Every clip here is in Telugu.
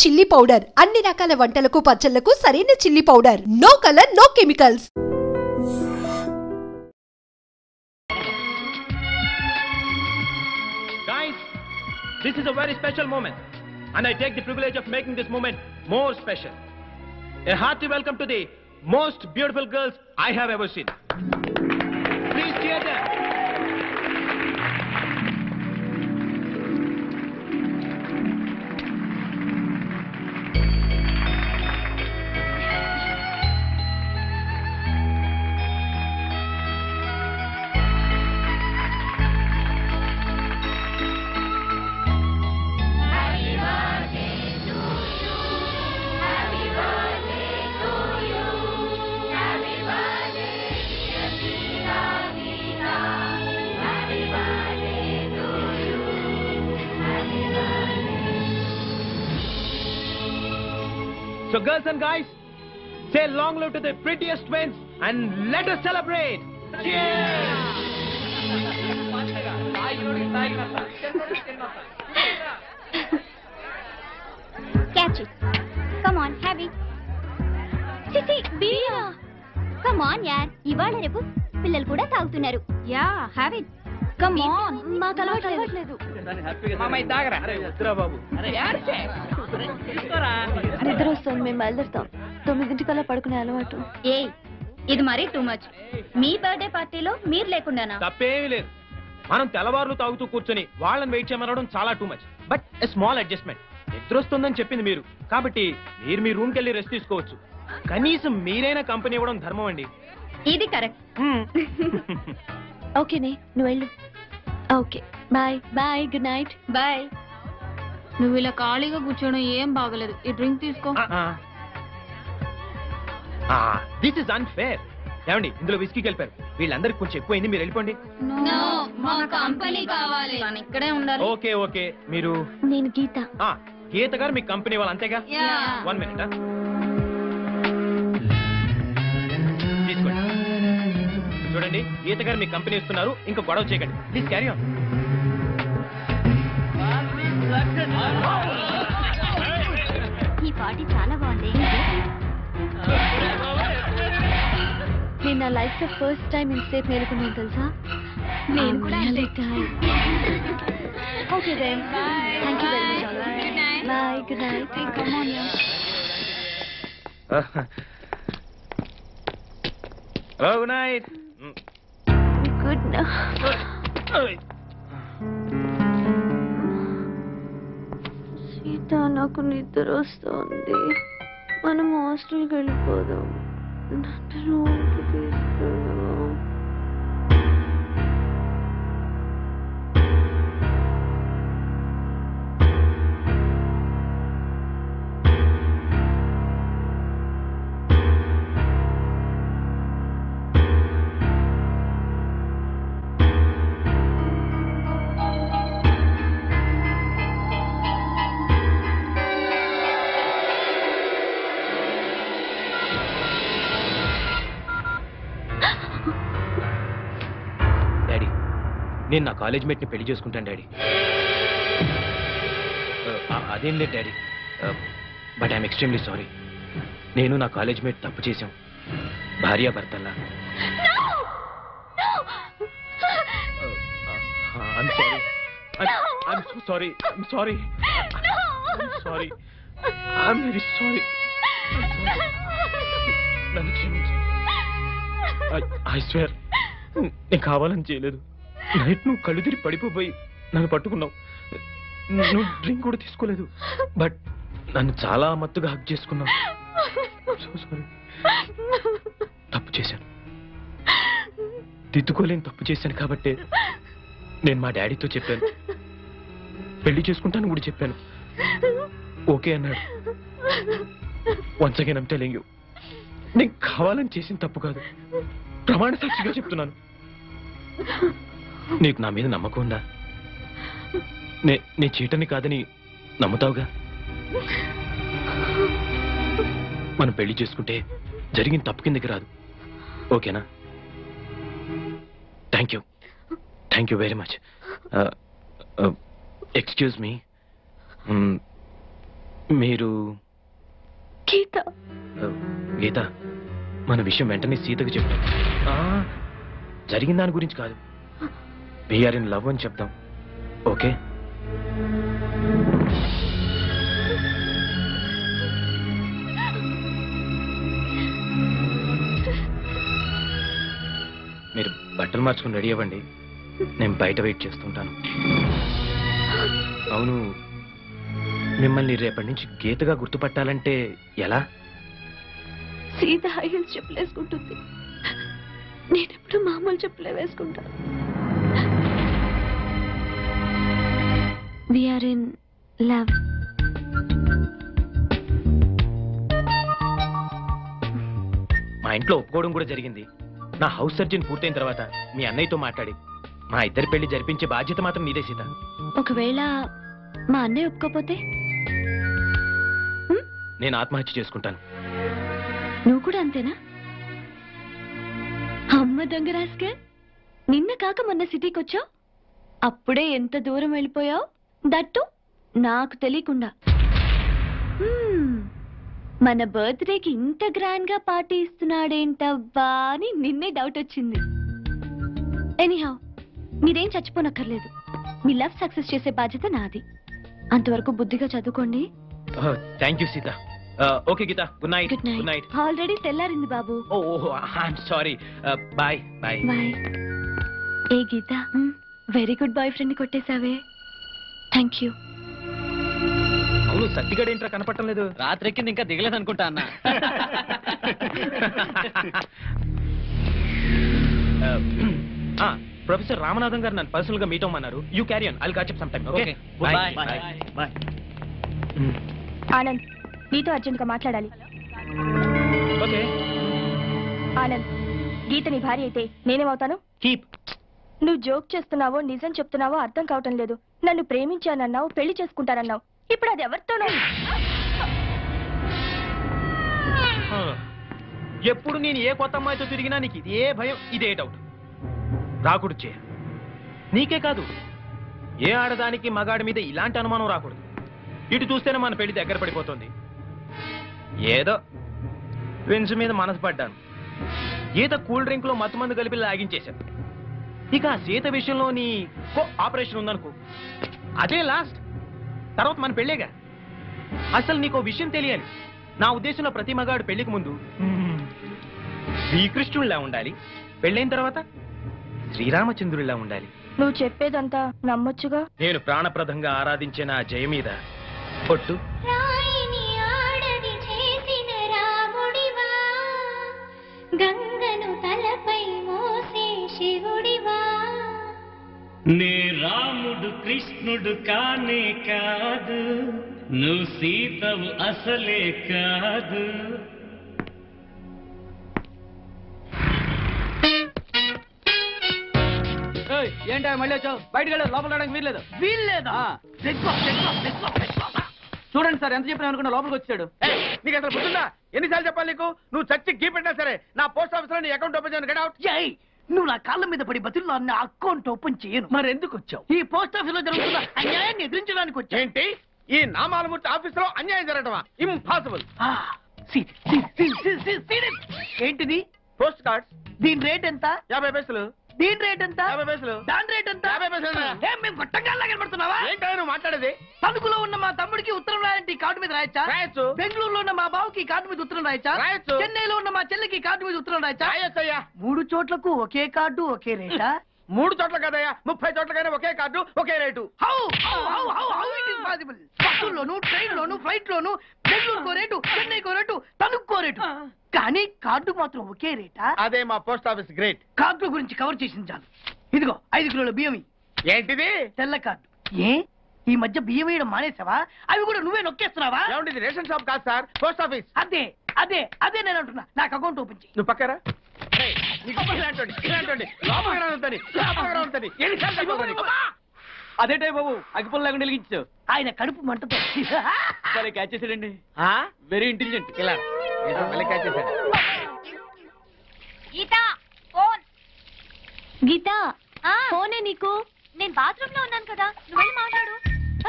చిల్లీ పౌడర్ అన్ని రకాల వంటలకు పచ్చళ్లకు సరైన chilli powder. No colour no chemicals. Guys, this is a very special moment and I take the privilege of making this moment more special. A hearty welcome to the most beautiful girls I have ever seen. Please cheer them. So girls and guys, say long live to the prettiest twins and let us celebrate. Cheers! Catch it. Come on, have it. Sissy, beer. Come on, yaar. ఇవాళ రేపు పిల్లలు కూడా తాగుతున్నారు. Yeah, have it. Come on. మాకు అలవాట్లేదు. మామయ్య తాగరా? అరే వద్దురా బాబు. అరే యార్చే. నిద్ర వస్తుంది, మేము బయలుదేరుతాం. 9 పడుకునే అలవాటు. ఏయ్, ఇది మరీ టూ మచ్. మీ బర్త్డే పార్టీలో మీరు లేకుండానా? తప్పేమీ లేదు. మనం తెల్లవారులు తాగుతూ కూర్చొని వాళ్ళని వెయిట్ చేయమనడం చాలా too much. But a small adjustment. నిద్ర వస్తుందని చెప్పింది మీరు, కాబట్టి మీరు మీ రూమ్కి వెళ్ళి రెస్ట్ తీసుకోవచ్చు. కనీసం మీరైనా కంపెనీ ఇవ్వడం ధర్మం అండి. ఇది కరెక్ట్. ఓకేనే, నువ్వు వెళ్ళు. Okay, bye bye, good night. Bye. నువ్వు ఇలా ఖాళీగా కూర్చోవడం ఏం బాగలేదు. ఈ డ్రింక్ తీసుకో. This is unfair. ఏమండి, ఇందులో విస్కీ కలిపారు. వీళ్ళందరికి కొంచెం ఎక్కువైంది, మీరు వెళ్ళిపోండి. మా కంపెనీ కావాలి. ఇక్కడే ఉండాలి. ఓకే ఓకే, మీరు నేను గీత. గీత గారు మీ కంపెనీ వాళ్ళు అంతేగా? 1 minute. తీసుకోండి. చూడండి, గీత గారు మీ కంపెనీ ఇస్తున్నారు, ఇంకా గొడవ చేయకండి ప్లీజ్. Carry on. ఈ పార్టీ చాలా బాగుంది. నేను నా లైఫ్ లో ఫస్ట్ టైం ఇంతసేపు మేలుకున్నాను తెలుసా. నేను కూడా okay then, thank you very much. Bye, good night. Come on. Good night. Good night. Sita, నాకు నిద్ర వస్తుంది. మనం హాస్టల్కి వెళ్ళిపోదాం. నన్ను రూమ్కి తీసుకెళ్ళు. నేను నా కాలేజ్ మేట్ని పెళ్లి చేసుకుంటాను డాడీ. అదేం లేదు daddy, but I'm extremely sorry. నేను నా కాలేజ్ మేట్ తప్పు చేశాం, భార్యాభర్తల్లా. I'm sorry. I'm so sorry. I'm sorry. I'm sorry. I'm very sorry. నన్ను క్షమించు. I swear, నేను కావాలని చేయలేదు. నైట్ నువ్వు కళ్ళు తిరిగి పడిపోయి నన్ను పట్టుకున్నావు. నువ్వు డ్రింక్ కూడా తీసుకోలేదు, బట్ నన్ను చాలా మత్తుగా హక్ చేసుకున్నావు. So sorry. తప్పు చేశాను, దిద్దుకోలేని తప్పు చేశాను. కాబట్టి నేను మా డాడీతో చెప్పాను, పెళ్లి చేసుకుంటాను కూడా చెప్పాను. ఓకే అన్నాడు. Once again I'm telling you, నేను కావాలని చేసిన తప్పు కాదు, ప్రమాణ సాక్షిగా చెప్తున్నాను. నీకు నా మీద నమ్మకం ఉందా? నే చీటని కాదని నమ్ముతావుగా? మనం పెళ్లి చేసుకుంటే జరిగిన తప్పు కిందకి రాదు. ఓకేనా? Thank you very much. Excuse me, మీరు గీత. గీత, మన విషయం వెంటనే సీతకు చెప్తాం. జరిగిన దాని గురించి కాదు, వీఆర్ ఇన్ లవ్ అని చెప్దాం. ఓకే? మీరు బట్టలు మార్చుకుని రెడీ అవ్వండి, నేను బయట వెయిట్ చేస్తుంటాను. అవును, మిమ్మల్ని రేపటి నుంచి గీతగా గుర్తుపట్టాలంటే ఎలా? సీత హై హీల్స్ చెప్పులు వేసుకుంటుంది, నేనెప్పుడు మామూలు చెప్పులే వేసుకుంటా. We're in love. మా ఇంట్లో ఒప్పుకోవడం కూడా జరిగింది. నా హౌస్ సర్జన్ పూర్తయిన తర్వాత మీ అన్నయ్యతో మాట్లాడి మా ఇద్దరి పెళ్లి జరిపించే బాధ్యత మాత్రం నీదే సీత. ఒకవేళ మా అన్నయ్య ఒప్పుకోపోతే నేను ఆత్మహత్య చేసుకుంటాను. నువ్వు కూడా అంతేనా? అమ్మ దొంగ రాస్కల్, నిన్న కాక మొన్న సిటీకి వచ్చావు, అప్పుడే ఎంత దూరం వెళ్ళిపోయావు, దట్టు నాకు తెలియకుండా. మన బర్త్డేకి ఇంత గ్రాండ్ గా పార్టీ ఇస్తున్నాడేంటవ్వా అని నిన్నే డౌట్ వచ్చింది. ఎనీహౌ, మీరేం చచ్చిపోనక్కర్లేదు, మీ లవ్ సక్సెస్ చేసే బాధ్యత నాది. అంతవరకు బుద్ధిగా చదువుకోండి. Thank you Sita. Okay Gita, good night. Good night. Already తెల్లారింది బాబు. Oh, I'm sorry. Bye bye. Bye. ఏ Gita, very good boy friend ని కొట్టేశావే. Thank you. అవును, సత్తిగడ ఏంట్రా కనపడటం లేదు? రాత్రి ఎక్కింది ఇంకా దిగలేదు అనుకుంటా అన్న. ప్రొఫెసర్ రామనాథన్ గారు నన్ను పర్సనల్ గా మీట్ అవ్వమన్నారు. You carry on, I'll catch up some time. Okay, bye bye. Anand, నీతో అర్జెంట్ గా మాట్లాడాలి. ఓకే. ఆనంద్, గీత నీ భార్య అయితే నేనేమవుతాను? కీప్. నువ్వు జోక్ చేస్తున్నావో నిజం చెప్తున్నావో అర్థం కావటం లేదు. నన్ను ప్రేమించానన్నావు, పెళ్లి చేసుకుంటానన్నావు, ఇప్పుడు అది ఎవరితోనో. ఎప్పుడు నేను ఏ కొత్త అమ్మాయితో తిరిగినా నీకు ఇదే భయం, ఇదే డౌట్. రాకూడదు చే. నీకే కాదు, ఏ ఆడదానికి మగాడి మీద ఇలాంటి అనుమానం రాకూడదు. ఇటు చూస్తేనే మన పెళ్లి దగ్గర పడిపోతుంది. ఏదో విన్స్ మీద మనసు పడ్డాను. ఈత కూల్ డ్రింక్ లో మత్తుమందు కలిపి లాగించేశాను. ఇక ఆ సీత విషయంలో నీ ఆపరేషన్ ఉందనుకో, అదే లాస్ట్. తర్వాత మన పెళ్ళేగా. అసలు నీకు విషయం తెలియాలి. నా ఉద్దేశంలో ప్రతి మగాడు పెళ్లికి ముందు శ్రీకృష్ణుడిలా ఉండాలి, పెళ్ళైన తర్వాత శ్రీరామచంద్రుడిలా ఉండాలి. నువ్వు చెప్పేదంతా నమ్మొచ్చుగా. నేను ప్రాణప్రదంగా ఆరాధించే నా జయ మీద పొట్టు. గంగను తలపై మోసే శివుడివా. నే రాముడు కృష్ణుడు కానే కాదు, నువ్వు సీతవు అసలే కాదు. ఏంటా మళ్ళీ వచ్చావు? బయటకు వెళ్ళదు, లోపల రావడానికి వీల్లేదు. వీల్లేదా? చూడండి సార్, ఎంత చెప్పినా అనుకున్నా లోపలికి వచ్చాడు. నీకు అసలు గుర్తుందా? ఎన్నిసార్లు చెప్పాలి నీకు? నువ్వు చచ్చి గీ పెట్టినా సరే నా పోస్ట్ ఆఫీస్ లో నీ అకౌంట్ ఓపెన్ చేయను. Get out. నువ్వు నా కాళ్ళ మీద పడి బతుల్లో నా అకౌంట్ ఓపెన్ చేయను. మరి ఎందుకు వచ్చావు? ఈ పోస్ట్ ఆఫీస్ లో జరుగుతున్న అన్యాయాన్ని ఎదిరించడానికి వచ్చా. ఏంటి ఈ నామాలమూర్తి ఆఫీస్ లో అన్యాయం జరగటమా? ఇంపాసిబుల్. ఏంటిది? Post cards. దీని రేట్ ఎంత? 50 పైసలు. దీని రేట్ ఎంత? 50 పైసలు. దాని రేట్ ఎంత? 50 పైసలు. మేము గొట్టంగా కనబడుతున్నావా? ఏంటో నువ్వు మాట్లాడేది? తణుకులో ఉన్న మా తమ్ముడికి ఉత్తరం రాయంటే కార్డు మీద రాయచ్చా? రాయొచ్చు. బెంగళూరులో ఉన్న మా బావుకి కార్డు మీద ఉత్తరం రాయచ్చా? రాయొచ్చు. చెన్నైలో ఉన్న మా చెల్లికి కార్డు మీద ఉత్తరం రాయచ్చా? రాయొచ్చయ్యా. 3 చోట్లకు ఒకే కార్డు ఒకే రేటా? 3 చోట్ల కదయ్యా, 30 చోట్లకైనా ఒకే కార్డు ఒకే రేటు. బస్సుల్లోను, ట్రైన్ లోను, ఫ్లైట్ లోను బెంగళూరుకో రేటు, చెన్నైకో రేటు, తణుక్కో రేటు, కానీ కార్డు మాత్రం ఒకే రేటా? అదే మా పోస్ట్ ఆఫీస్ గ్రేట్. కార్డు గురించి కవర్ చేసింది చాలు. ఇదిగో 5 కిలోల బియ్యం. ఏంటిది? తెల్ల కార్డు. ఏ ఈ మధ్య బియ్యం వేయడం మానేసావా? అవి కూడా నువ్వే నొక్కేస్తున్నావా? ఏమండి, ఇది రేషన్ షాప్ కాదు సార్, పోస్ట్ ఆఫీస్. అదే అదే అదే నేను అంటున్నా. నాకు అకౌంట్ ఓపెన్ చేయి. నువ్వు పక్కరా. అదేటే బాబు, అగ్గిపుల్ల లేకుండా వెలిగించావు. ఆయన కడుపు మంటతో క్యాచ్ చేసాడండి. Very intelligent. ఇలా మళ్ళీ క్యాచ్ చేశాడు. గీత, ఫోనే నీకు. నేను బాత్రూమ్ లో ఉన్నాను కదా, నువ్వు వెళ్ళి మాట్లాడు.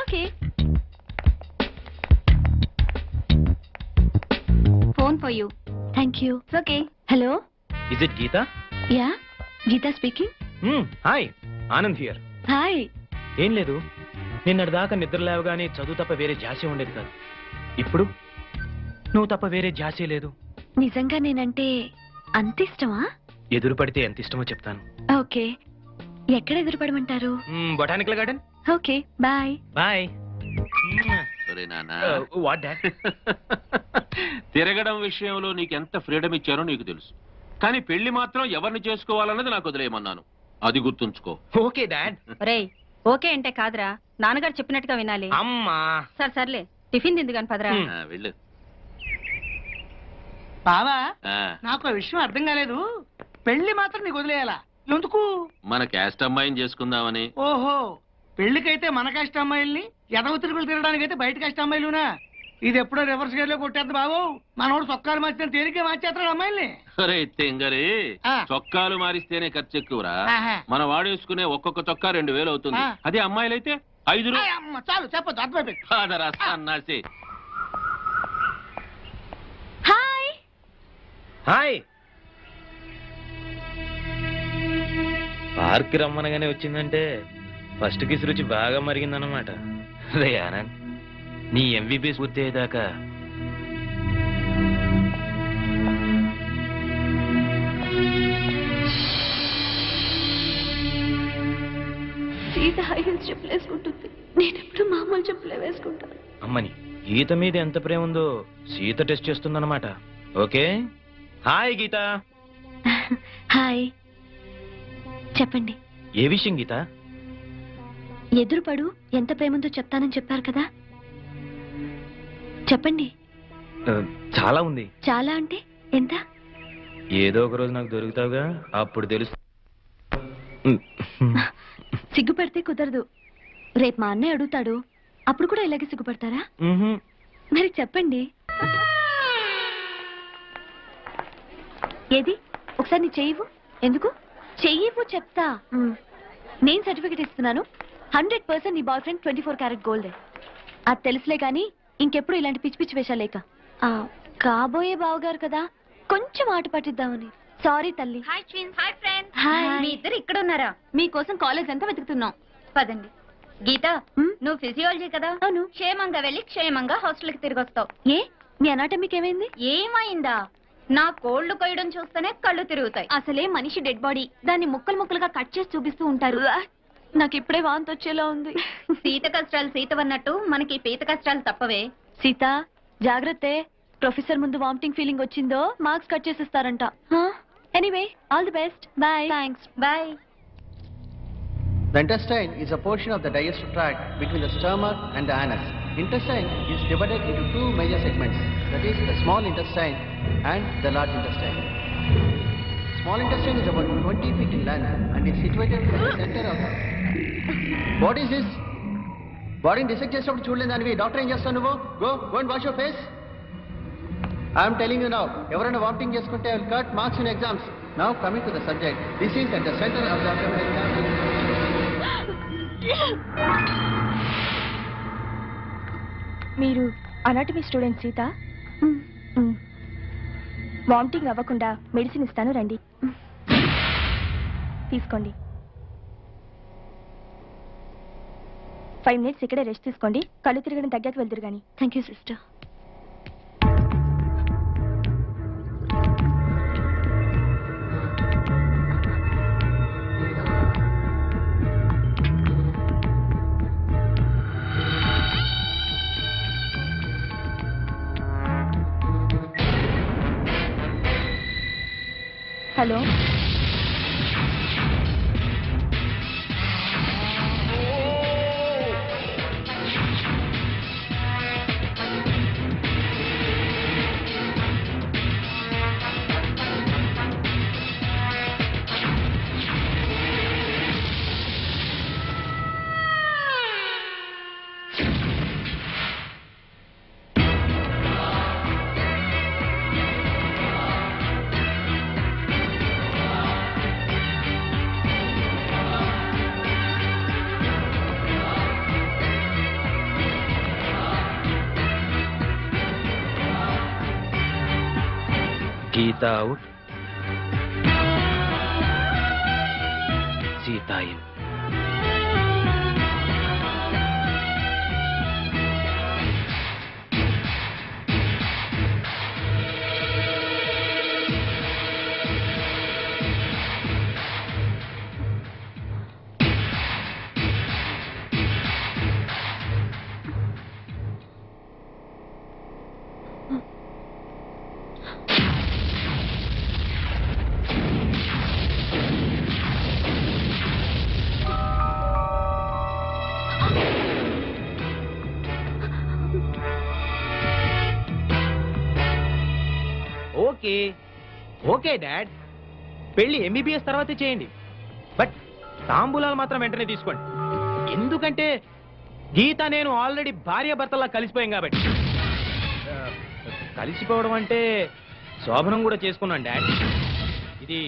Okay. For you. Thank you. Okay. Hello, is it Geeta? Yeah, Geeta speaking. Hi, Anand here. Hi. ఏం లేదు, నిన్నటిదాకా నిద్ర లేవగానే చదువు తప్ప వేరే ధ్యాసే ఉండేది కాదు. ఇప్పుడు నువ్వు తప్ప వేరే ధ్యాసే లేదు. నిజంగా నేనంటే అంత ఇష్టమా? ఎదురు పడితే ఎంత ఇష్టమో చెప్తాను. ఓకే, ఎక్కడ ఎదురుపడమంటారు? Botanical garden. Okay, bye. Bye. What dad? తిరగడం విషయంలో నీకెంత ఫ్రీడమ్ ఇచ్చారో నీకు తెలుసు, కానీ పెళ్లి మాత్రం ఎవరిని చేసుకోవాలన్నది నాకు వదిలేయమన్నాను. అది గుర్తుంచుకో. Okay dad. రేయ్, ఓకే అంటే కాదురా, నాన్నగారు చెప్పినట్టుగా వినాలి. అమ్మా. సర్లే, టిఫిన్ తింది కాని పదరా. వెళ్ళు. బావా, ఆ, నాకు ఆ విషయం అర్థం కాలేదు. పెళ్లి మాత్రం నీకు వదిలేయాలా? ఎందుకు? మన క్యాస్ట్ అమ్మాయిని చేసుకుందామని. ఓహో, పెళ్లికైతే మన కాస్ట్ అమ్మాయిల్ని, ఎదవ తిరుగులు తిరగడానికైతే బయట కాస్ట్ అమ్మాయిలునా? ఇది ఎప్పుడో రివర్స్ గేర్ లో కొట్టేద్దు బాబు. మనోడు చొక్కాలు మార్చిన తేలికే మార్చేస్తాడు అమ్మాయిల్ని. అరే తెంగరే, ఆ. చొక్కాలు మారిస్తేనే ఖర్చు ఎక్కువరా. ఆహా. మన వాడేసుకునే ఒక్కొక్క చొక్కా 2000 అవుతుంది. ఆ. అదే అమ్మాయిలైతే 5 ఆయ్ అమ్మ, చాలు చెప్పొద్దు, అర్థమైపోయింది. రూపాయలు. అన్నాసి. హాయ్. హాయ్. పార్క్ రమ్మనగానే వచ్చిందంటే ఫస్ట్ కిస్ రుచి బాగా మరిగిందన్నమాట. రే ఆనంద్, నీ ఎంబీబీఎస్ పూర్తి అయ్యేదాకా సీత హై హీల్స్ చెప్పులు వేసుకుంటుంది, నేను ఎప్పుడు మామూలు చెప్పులే వేసుకుంటాను. అమ్మని గీత మీద ఎంత ప్రేమ ఉందో సీత టెస్ట్ చేస్తుందన్నమాట. ఓకే. హాయ్ గీత. హాయ్. చెప్పండి. ఏ విషయం గీత? ఎదురుపడు, ఎంత ప్రేమంతో చెప్తానని చెప్పారు కదా, చెప్పండి. చాలా ఉంది. చాలా అంటే ఎంత? ఏదో ఒక రోజు నాకు దొరుకుతావుగా, అప్పుడు తెలుసు. సిగ్గుపడితే కుదరదు. రేపు మా అన్నయ్య అడుగుతాడు, అప్పుడు కూడా ఇలాగే సిగ్గుపడతారా? మరి చెప్పండి. ఏది, ఒకసారి నీ చెయ్యివు. ఎందుకు? చెయ్యివు చెప్తా. నేను సర్టిఫికెట్ ఇస్తున్నాను, 100% నీ బాయ్ ఫ్రెండ్ 24 క్యారెట్ గోల్డ్. అది తెలుసులే గాని ఇంకెప్పుడు ఇలాంటి పిచ్చి పిచ్చి వేషాలేక. కాబోయే బావగారు కదా, కొంచెం ఆట పట్టిద్దామని. సారీ తల్లి. Hi twins. Hi friends. Hi. మీ ఇద్దరు ఇక్కడ ఉన్నారా? మీకోసం కాలేజ్ అంతా వెతుకుతున్నాం. పదండి. గీత, నువ్వు ఫిజియాలజీ కదా? అవును. క్షేమంగా వెళ్ళి క్షేమంగా హాస్టల్ కి తిరిగి వస్తావు. ఏ, మీ అనాటమీకి ఏమైంది? ఏమైందా? నా కోళ్లు కొయ్యడం చూస్తేనే కళ్ళు తిరుగుతాయి. అసలే మనిషి డెడ్ బాడీ, దాన్ని ముక్కలు ముక్కలుగా కట్ చేసి చూపిస్తూ ఉంటారు. నాకు ఇప్పుడే వాంతి వచ్చేలా ఉంది. సీత కష్టాలు సీతవన్నట్టు మనకి పీత కష్టాలు తప్పవే. సీత జాగ్రత్తే, ప్రొఫెసర్ ముందు వామిటింగ్ ఫీలింగ్ వచ్చిందో మార్క్స్ కట్ చేసిస్తారంట. Anyway, all the best. Bye. Thanks. Bye. The intestine is a portion of the digestive tract between the stomach and the anus. Intestine is divided into two major segments, that is the small intestine and the large intestine. Small intestine is about 20 feet in length and is situated at the center of the... What is this? Body dissect చేసినప్పుడు చూడలేదు దానివి. డాక్టర్ ఏం చేస్తావు నువ్వు? Go and wash your face. I am telling you now, ఎవరైనా వామిటింగ్ చేసుకుంటే I will cut marks in exams. Now coming to the subject, this is at the center of the abdominal cavity. మీరు అనాటమీ స్టూడెంట్ సీత? వామిటింగ్ అవ్వకుండా మెడిసిన్ ఇస్తాను, రండి తీసుకోండి. 5 minutes ఇక్కడే రెస్ట్ తీసుకోండి, కళ్ళు తిరగడం తగ్గాక వెళ్తురు కానీ. Thank you sister. Hello, Geeta out, Sita in. Okay okay dad, పెళ్లి ఎంబీబీఎస్ తర్వాతే చేయండి, బట్ తాంబూలాలు మాత్రం వెంటనే తీసుకోండి. ఎందుకంటే గీత నేను ఆల్రెడీ భార్యాభర్తలా కలిసిపోయాం కాబట్టి. కలిసిపోవడం అంటే శోభనం కూడా చేసుకున్నాను డాడ్, ఇది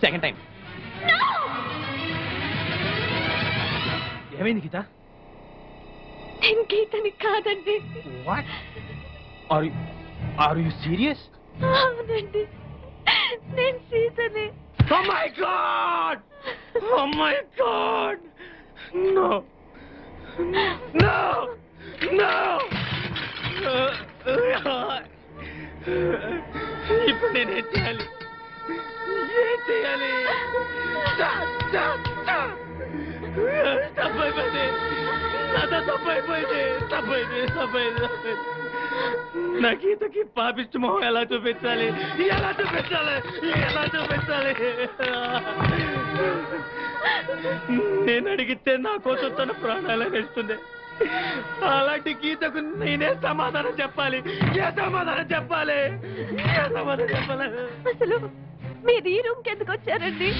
సెకండ్ టైం. ఏమైంది గీత? నేను గీతని కాదండి. What are you serious? అవునండి, నేను సీతని. Oh my God! Oh my God! No! No! No! ఇప్పుడు నేనేం చేయాలి? ఏం చేయాలి? తప్పైపోయింది, నాతో తప్పైపోయింది, తప్పైంది. నా గీతకి పాపిష్టి మొహం ఎలా చూపించాలి? నేను అడిగితే నా కోసం తన ప్రాణాలే వేస్తుంది. అలాంటి గీతకు నేనే సమాధానం చెప్పాలి? అసలు మీరు ఈ రూమ్కి ఎందుకు వచ్చారండి?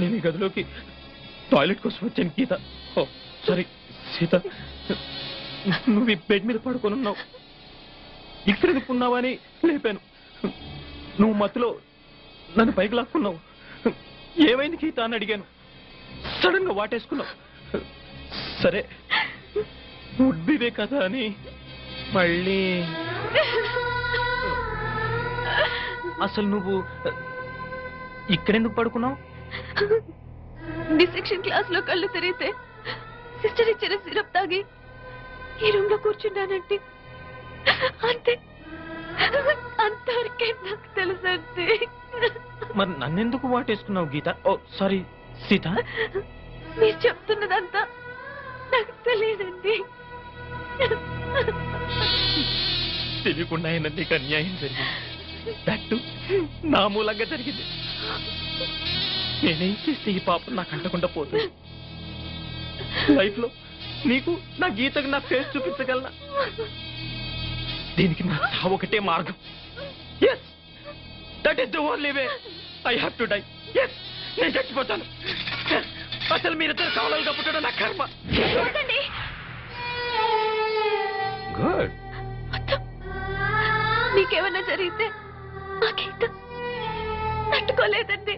నేను ఈ గదిలోకి టాయిలెట్ కోసం వచ్చాను గీత. ఓ సారీ సీత, నువ్వు ఈ బెడ్ మీద పడుకొని ఉన్నావు, ఇక్కడ ఎందుకున్నావని లేపాను. నువ్వు మత్తులో నన్ను పైకి లాక్కున్నావు. ఏమైంది గీత అని అడిగాను, సడన్ గా వాటేసుకున్నావు. సరే ఉడ్బిదే కదా అని మళ్ళీ. అసలు నువ్వు ఇక్కడెందుకు పడుకున్నావు? డిసెక్షన్ క్లాస్ లో కళ్ళు తిరిగితే సిస్టర్ ఇచ్చిన సిరప్ తాగి ఈ రూమ్ లో కూర్చున్నానంటే అంతే, అంతవరకే నాకు తెలుసండి. మరి నన్నెందుకు వాటేసుకున్నావు గీత? ఓ సారీ సీత, మీరు చెప్తున్నదంతా నాకు తెలియదండి. తెలియకుండా అయినా నీకు అన్యాయం జరిగింది, దట్టు నా మూలంగా జరిగింది. నేనేం చేస్తే ఈ పాపం నాకు అంటకుండా పోతుంది? లైఫ్ లో నీకు నా గీతకు నా ఫేస్ చూపించగలనా? దీనికి నా చావు ఒకటే మార్గం. Yes, that is the only way. I have to die. Yes, నేను చచ్చిపోతాను. అసలు మీరిద్దరు కావాలని పుట్టడం నా కర్మ. గుడ్. మీకేమన్నా జరిగితే ఆ గీత తట్టుకోలేదండి.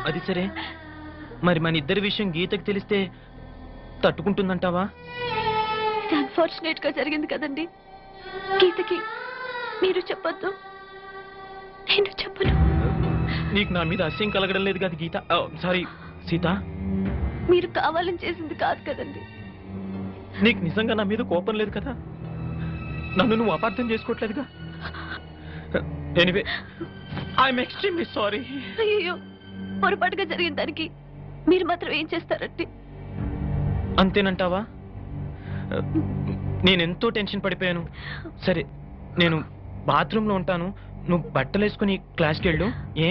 అది సరే, మరి మన ఇద్దరి విషయం గీతకు తెలిస్తే తట్టుకుంటుందంటావా? అన్ఫార్చునేట్ గా జరిగింది కదండి. గీతకి మీరు చెప్పొద్దు, నేను చెప్పను. నీకు నా మీద అసహ్యం కలగడం లేదు కదా గీత? సారీ సీత, మీరు కావాలని చేసింది కాదు కదండి. నీకు నిజంగా నా మీద కోపం లేదు కదా? నన్ను నువ్వు అపార్థం చేసుకోవట్లేదుగా? Anyway, I'm extremely sorry. అయ్యో, పొరపాటుగా జరిగిన దానికి మీరు మాత్రం ఏం చేస్తారండి? అంతేనంటావా? నేనెంతో టెన్షన్ పడిపోయాను. సరే, నేను బాత్రూంలో ఉంటాను, నువ్వు బట్టలు వేసుకుని క్లాస్కి వెళ్ళు. ఏ